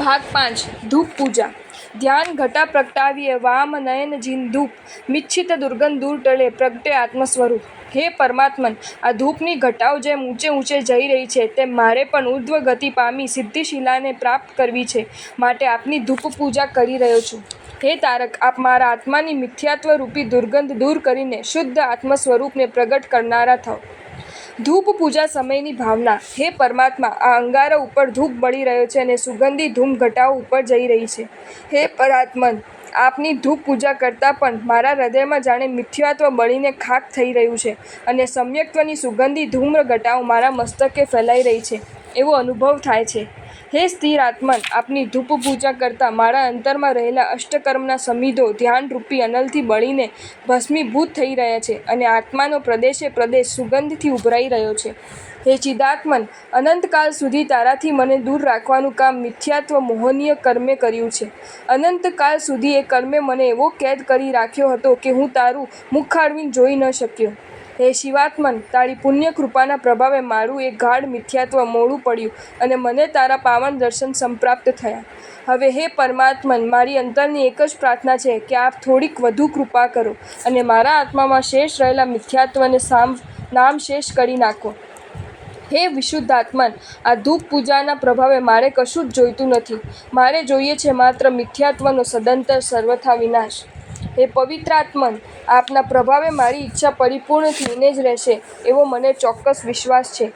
भाग 5 धूप पूजा। ध्यान घटा प्रगटाविये वाम नयन जिन धूप मिच्छित दुर्गंध दूर टळे प्रगटे आत्मस्वरूप। હે પરમાત્મન, આ ધૂપની ઘટાઓ જેમ ઊંચે ઊંચે જઈ રહી છે તેમ મારે પણ ઉર્ધ્વ ગતિ પામી સિદ્ધિશિલાને પ્રાપ્ત કરવી છે, માટે આપની ધૂપ પૂજા કરી રહ્યો છું। હે તારક, આપ મારા આત્માની મિથ્યાત્વ રૂપી દુર્ગંધ દૂર કરીને શુદ્ધ આત્મ સ્વરૂપને પ્રગટ કરનારા થાઓ। ધૂપ પૂજા સમયની ભાવના। હે પરમાત્મા, આ અંગારા ઉપર ધૂપ બળી રહ્યો છે અને સુગંધી ધૂમ ઘટાઓ ઉપર જઈ રહી છે। હે પરાત્મન, આપની ધૂપ પૂજા કરતાં પણ મારા હૃદયમાં જાણે મિથ્યાત્વ બળીને ખાક થઈ રહ્યું છે અને સમ્યક્ત્વની સુગંધી ધૂમ્ર ઘટાઓ મારા મસ્તકે ફેલાઈ રહી છે એવો અનુભવ થાય છે। હે સ્થિર આત્મન, આપની ધૂપ પૂજા કરતાં મારા અંતરમાં રહેલા અષ્ટકર્મના સમિધો ધ્યાનરૂપી અનલથી બળીને ભસ્મીભૂત થઈ રહ્યા છે અને આત્માનો પ્રદેશે પ્રદેશ સુગંધથી ઉભરાઈ રહ્યો છે। હે ચિદાત્મન, અનંતકાળ સુધી તારાથી મને દૂર રાખવાનું કામ મિથ્યાત્વ મોહનીય કર્મે કર્યું છે। અનંતકાળ સુધી એ કર્મે મને એવો કેદ કરી રાખ્યો હતો કે હું તારું મુખ આડવીને જોઈ ન શક્યો। હે શિવાત્મન, તારી પુણ્ય કૃપાના પ્રભાવે મારું એ ગાઢ મિથ્યાત્વ મોડું પડ્યું અને મને તારા પાવન દર્શન સંપ્રાપ્ત થયા। હવે હે પરમાત્મન, મારી અંતરની એક જ પ્રાર્થના છે કે આપ થોડીક વધુ કૃપા કરો અને મારા આત્મામાં શેષ રહેલા મિથ્યાત્વને નામ શેષ કરી નાખો। હે વિશુદ્ધાત્મન, આ ધૂપ પૂજાના પ્રભાવે મારે કશું જ જોઈતું નથી, મારે જોઈએ છે માત્ર મિથ્યાત્વનો સદંતર સર્વથા વિનાશ। હે પવિત્રાત્મન, આપના પ્રભાવે મારી ઈચ્છા પરિપૂર્ણ થઈને જ રહેશે એવો મને ચોક્કસ વિશ્વાસ છે।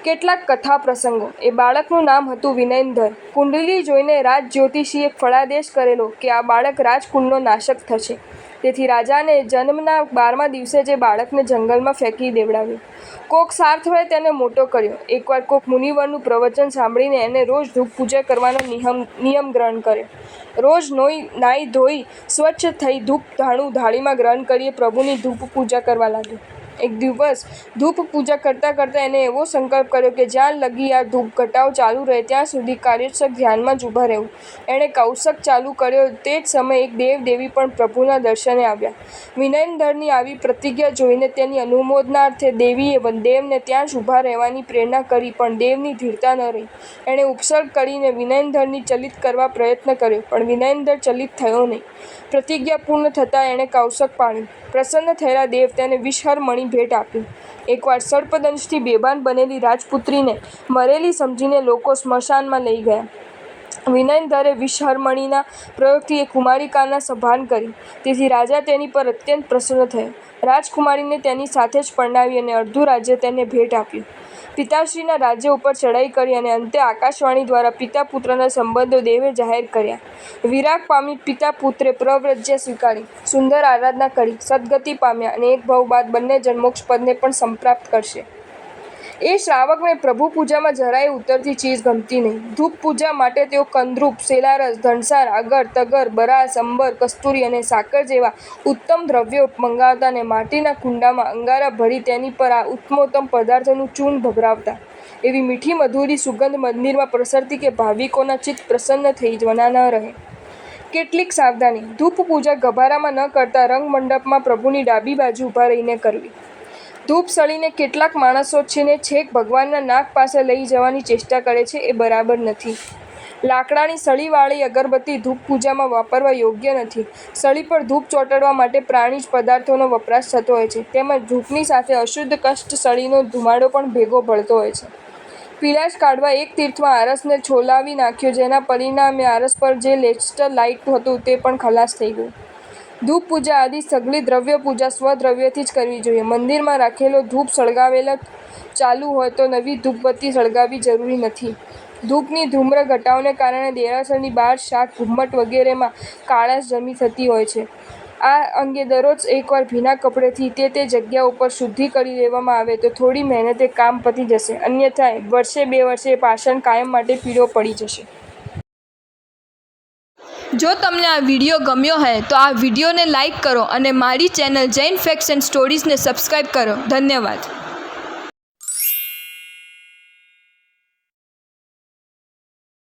કેટલાક કથા પ્રસંગો। એ બાળકનું નામ હતું વિનયનધર। કુંડલી જોઈને રાજ જ્યોતિષીએ ફળાદેશ કરેલો કે આ બાળક રાજકુળનો નાશક થશે, તેથી રાજાને જન્મના 12મા દિવસે જે બાળકને જંગલમાં ફેંકી દેવડાવ્યો। કોક સાર્થવે તેને મોટો કર્યો। એકવાર કોક મુનિવરનું પ્રવચન સાંભળીને એને રોજ ધૂપ પૂજા કરવાનો નિયમ ગ્રહણ કર્યો। રોજ નાઈ ધોઈ સ્વચ્છ થઈ ધૂપ ધાણું થાળીમાં ગ્રહણ કરી પ્રભુની ધૂપ પૂજા કરવા લાગ્યો। એક દિવસ ધૂપ પૂજા કરતાં કરતાં એને એવો સંકલ્પ કર્યો કે જ્યાં લગી આ ધૂપ ઘટાઓ ચાલુ રહે ત્યાં સુધી કાર્યક્ષક ધ્યાનમાં જ ઊભા રહેવું। એણે કૌશક ચાલુ કર્યો તે જ સમયે એક દેવ દેવી પણ પ્રભુના દર્શને આવ્યા। વિનયનધરની આવી પ્રતિજ્ઞા જોઈને તેની અનુમોદનાર્થે દેવીએ દેવને ત્યાં જ ઊભા રહેવાની પ્રેરણા કરી, પણ દેવની ધીરતા ન રહી। એણે ઉપસર્ગ કરીને વિનયનધરની ચલિત કરવા પ્રયત્ન કર્યો, પણ વિનયનધર ચલિત થયો નહીં। પ્રતિજ્ઞા પૂર્ણ થતાં એણે કૌશક પાડ્યું। પ્રસન્ન થયેલા દેવ તેને વિષહર મણી ભેટ આપી। એકવાર સર્પદંશથી બેભાન બનેલી રાજપુત્રીને મરેલી સમજીને લોકો સ્મશાનમાં લઈ ગયા। વિનયનધરે વિષહરમણીના પ્રયોગથી એ કુમારિકાના સભાન કરી, તેથી રાજા તેની પર અત્યંત પ્રસન્ન થયો। રાજકુમારીને તેની સાથે જ પરણાવી અને અડધું રાજ્ય તેને ભેટ આપ્યું। પિતાશ્રીના રાજ્ય ઉપર ચડાઈ કરી અને અંતે આકાશવાણી દ્વારા પિતા પુત્રના સંબંધો દેવે જાહેર કર્યા। વિરાગ પામી પિતા પુત્રે પ્રવ્રજ્યા સ્વીકારી, સુંદર આરાધના કરી, સદગતિ પામ્યા અને એક ભવ બાદ બંને જણ મોક્ષપદને પણ સંપ્રાપ્ત કરશે। એ શ્રાવકને પ્રભુ પૂજામાં જરાય ઉતરતી ચીજ ગમતી નહીં। ધૂપ પૂજા માટે તેઓ કંદરૂપ, સેલારસ, ધણસાર, અગર, તગર, બરાસ, અંબર, કસ્તુરી અને સાકર જેવા ઉત્તમ દ્રવ્યો મંગાવતા અને માટીના કુંડામાં અંગારા ભરી તેની પર આ ઉત્તમોત્તમ પદાર્થોનું ચૂર્ણ ભભરાવતા। એવી મીઠી મધુરી સુગંધ મંદિરમાં પ્રસરતી કે ભાવિકોના ચિત્ત પ્રસન્ન થઈ જવાના ન રહે। કેટલીક સાવધાની। ધૂપ પૂજા ગભારામાં ન કરતા રંગમંડપમાં પ્રભુની ડાબી બાજુ ઊભા રહીને કરવી। ધૂપ સળીને કેટલાક માણસો છે છેક ભગવાનના નાક પાસે લઈ જવાની ચેષ્ટા કરે છે, એ બરાબર નથી। લાકડાની સળીવાળી અગરબત્તી ધૂપ પૂજામાં વાપરવા યોગ્ય નથી। સળી પર ધૂપ ચોંટાડવા માટે પ્રાણીજ પદાર્થોનો વપરાશ થતો હોય છે, તેમજ ધૂપની સાથે અશુદ્ધ કષ્ટ સળીનો ધુમાડો પણ ભેગો ભળતો હોય છે। પીલાશ કાઢવા એક તીર્થમાં આરસને છોલાવી નાખ્યો, જેના પરિણામે આરસ પર જે લેસ્ટર લાઇટ હતું તે પણ ખલાસ થઈ ગયું। ધૂપ પૂજા આદિ સઘળી દ્રવ્ય પૂજા સ્વદ્રવ્યથી જ કરવી જોઈએ। મંદિરમાં રાખેલો ધૂપ સળગાવેલો ચાલુ હોય તો નવી ધૂપબત્તી સળગાવવી જરૂરી નથી। ધૂપની ધૂમ્ર ઘટાઓને કારણે દેરાસરની બહાર શાક, ઘુમ્મટ વગેરેમાં કાળાશ જમી થતી હોય છે। આ અંગે દરરોજ એકવાર ભીના કપડેથી તે જગ્યા ઉપર શુદ્ધિ કરી લેવામાં આવે તો થોડી મહેનતે કામ પતી જશે, અન્યથા વર્ષે 2 વર્ષે પાષાણ કાયમ માટે પીળો પડી જશે। જો તમને આ વિડીયો ગમ્યો હોય તો આ વિડીયોને લાઈક કરો અને મારી ચેનલ જૈન ફેક્ટ્સ એન્ડ સ્ટોરીઝને સબસ્ક્રાઈબ કરો। ધન્યવાદ।